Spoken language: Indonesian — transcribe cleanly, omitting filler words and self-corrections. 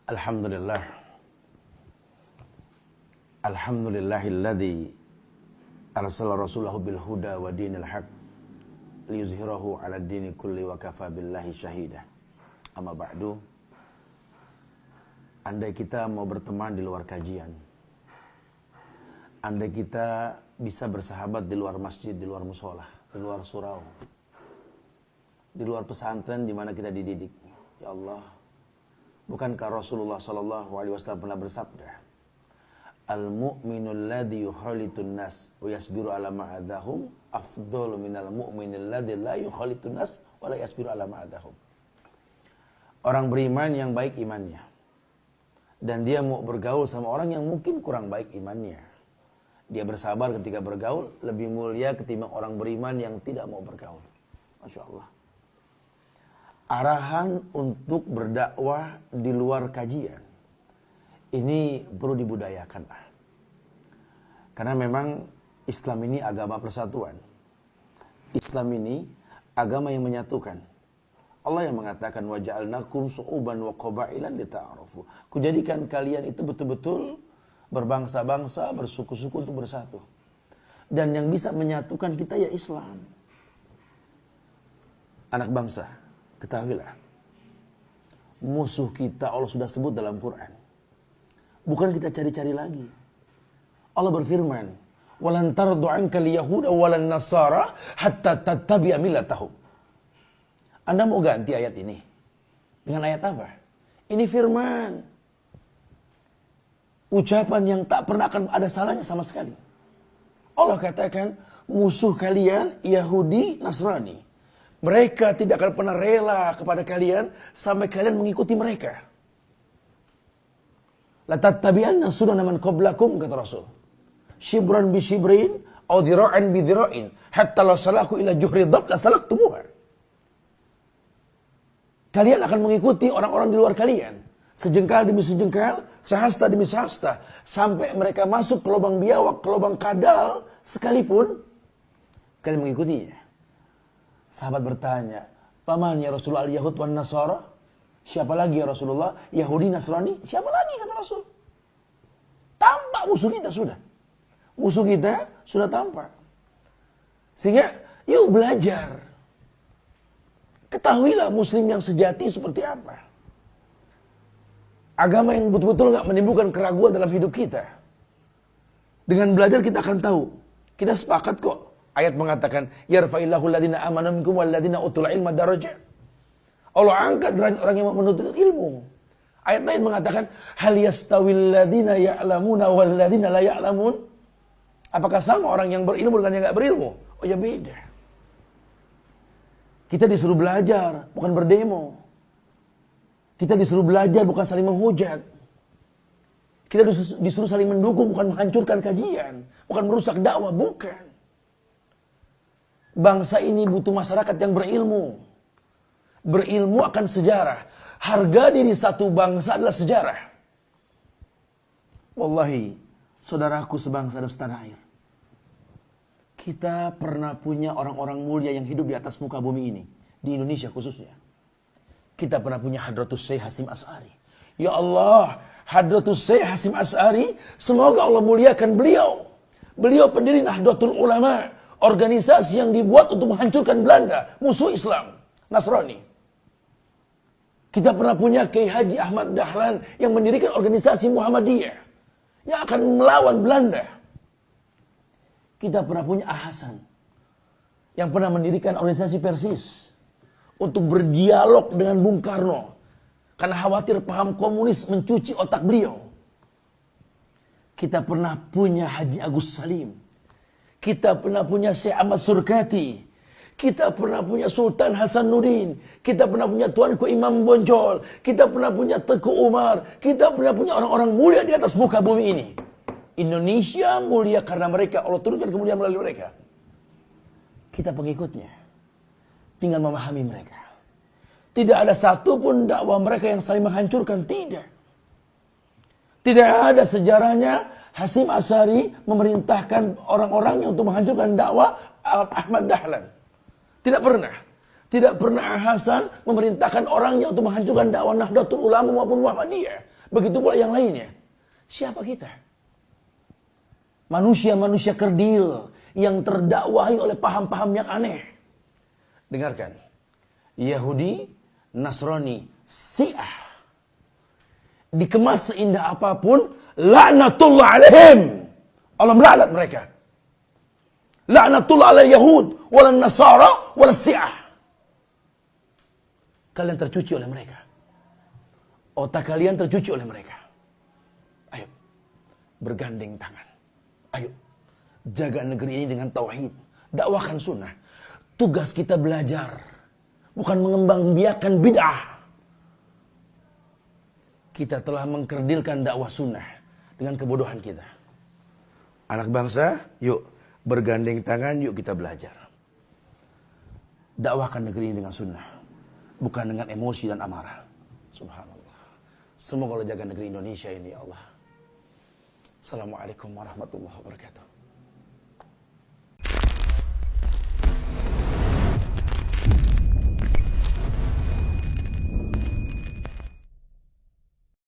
Alhamdulillah. Alhamdulillahilladzi arsala rasulahu bil huda wa dinil haq liyuzhirahu 'ala ad-dini kulli wa kafa billahi syahida. Amma ba'du. Andai kita mau berteman di luar kajian, andai kita bisa bersahabat di luar masjid, di luar musola, di luar surau, di luar pesantren di mana kita dididik. Ya Allah, bukankah Rasulullah SAW pernah bersabda, Al-mu'minul ladzi yukhalitun nas wa yasbiru ala ma'adahum afdalu minal mu'minil ladzi la yukhalitun nas wa la yasbiru ala ma'adahum. Orang beriman yang baik imannya, dan dia mau bergaul sama orang yang mungkin kurang baik imannya. Dia bersabar ketika bergaul, lebih mulia ketimbang orang beriman yang tidak mau bergaul. Masya Allah. Arahan untuk berdakwah di luar kajian ini perlu dibudayakan. Karena memang Islam ini agama persatuan. Islam ini agama yang menyatukan. Allah yang mengatakan waja'alnakum syu'uban wa qabailan lita'arafu. Kujadikan kalian itu betul-betul berbangsa-bangsa, bersuku-suku untuk bersatu. Dan yang bisa menyatukan kita ya Islam. Anak bangsa, ketahuilah, musuh kita Allah sudah sebut dalam Quran. Bukan kita cari-cari lagi. Allah berfirman, "Walan tardu 'ankal yahuda walan nasara hatta tattabi'a millatahum." Anda mau ganti ayat ini dengan ayat apa? Ini firman. Ucapan yang tak pernah akan ada salahnya sama sekali. Allah katakan, musuh kalian Yahudi, Nasrani. Mereka tidak akan pernah rela kepada kalian sampai kalian mengikuti mereka. La tattabi'anna sunana man qablakum, kata Rasul. Shibran bi shibrin, aw dhira'an bi dhira'in, hatta law salaku ila juhri dhab la salaktumuha. Kalian akan mengikuti orang-orang di luar kalian. Sejengkal demi sejengkal, sehasta demi sehasta. Sampai mereka masuk ke lubang biawak, ke lubang kadal, sekalipun kalian mengikutinya. Sahabat bertanya, "Paman ya Rasulullah al-Yahud wan Nasara?" Siapa lagi ya Rasulullah? Yahudi, Nasrani? Siapa lagi kata Rasul? Tampak musuh kita sudah. Musuh kita sudah tampak. Sehingga yuk belajar. Ketahuilah muslim yang sejati seperti apa. Agama yang betul-betul gak menimbulkan keraguan dalam hidup kita. Dengan belajar kita akan tahu. Kita sepakat kok. Ayat mengatakan, yarfa'illahu alladhina amanu minkum walladhina utul ilma darajat. Allah angkat derajat orang yang menuntut ilmu. Ayat lain mengatakan, hal yastawil ladhina ya'lamuna walladhina la ya'lamun. Apakah sama orang yang berilmu dengan yang gak berilmu? Oh ya beda. Kita disuruh belajar, bukan berdemo. Kita disuruh belajar, bukan saling menghujat. Kita disuruh saling mendukung, bukan menghancurkan kajian. Bukan merusak dakwah, bukan. Bangsa ini butuh masyarakat yang berilmu. Berilmu akan sejarah. Harga diri satu bangsa adalah sejarah. Wallahi, saudaraku sebangsa dan setanah air. Kita pernah punya orang-orang mulia yang hidup di atas muka bumi ini. Di Indonesia khususnya. Kita pernah punya Hadratus Syekh Hasyim Asy'ari. Ya Allah, Hadratus Syekh Hasyim Asy'ari, semoga Allah muliakan beliau. Beliau pendiri Nahdlatul Ulama. Organisasi yang dibuat untuk menghancurkan Belanda. Musuh Islam, Nasrani. Kita pernah punya Kiai Haji Ahmad Dahlan yang mendirikan organisasi Muhammadiyah. Yang akan melawan Belanda. Kita pernah punya Ahasan yang pernah mendirikan organisasi Persis untuk berdialog dengan Bung Karno karena khawatir paham komunis mencuci otak beliau. Kita pernah punya Haji Agus Salim. Kita pernah punya Syekh Ahmad Surkati. Kita pernah punya Sultan Hasanuddin. Kita pernah punya Tuanku Imam Bonjol. Kita pernah punya Teguh Umar. Kita pernah punya orang-orang mulia di atas muka bumi ini. Indonesia mulia karena mereka. Allah turunkan kemuliaan melalui mereka. Kita pengikutnya. Tinggal memahami mereka. Tidak ada satupun dakwah mereka yang saling menghancurkan. Tidak. Tidak ada sejarahnya Hasyim Asy'ari memerintahkan orang-orangnya untuk menghancurkan dakwah Ahmad Dahlan. Tidak pernah. Tidak pernah Hasan memerintahkan orangnya untuk menghancurkan dakwah Nahdlatul Ulama maupun Muhammadiyah. Begitu pula yang lainnya. Siapa kita? Manusia-manusia kerdil yang terdakwahi oleh paham-paham yang aneh. Dengarkan. Yahudi, Nasrani, Syiah. Dikemas seindah apapun, laknatullah alaihim. Allah melaknat mereka. Laknatullah ala Yahud, wala Nasara, wala Syiah. Kalian tercuci oleh mereka. Otak kalian tercuci oleh mereka. Ayo, bergandeng tangan. Ayo, jaga negeri ini dengan tauhid. Dakwakan sunnah. Tugas kita belajar. Bukan mengembangbiakan bid'ah. Kita telah mengkerdilkan dakwah sunnah dengan kebodohan kita. Anak bangsa, yuk bergandeng tangan, yuk kita belajar. Dakwakan negeri ini dengan sunnah. Bukan dengan emosi dan amarah. Subhanallah. Semoga Allah jaga negeri Indonesia ini ya Allah. Assalamualaikum warahmatullahi wabarakatuh.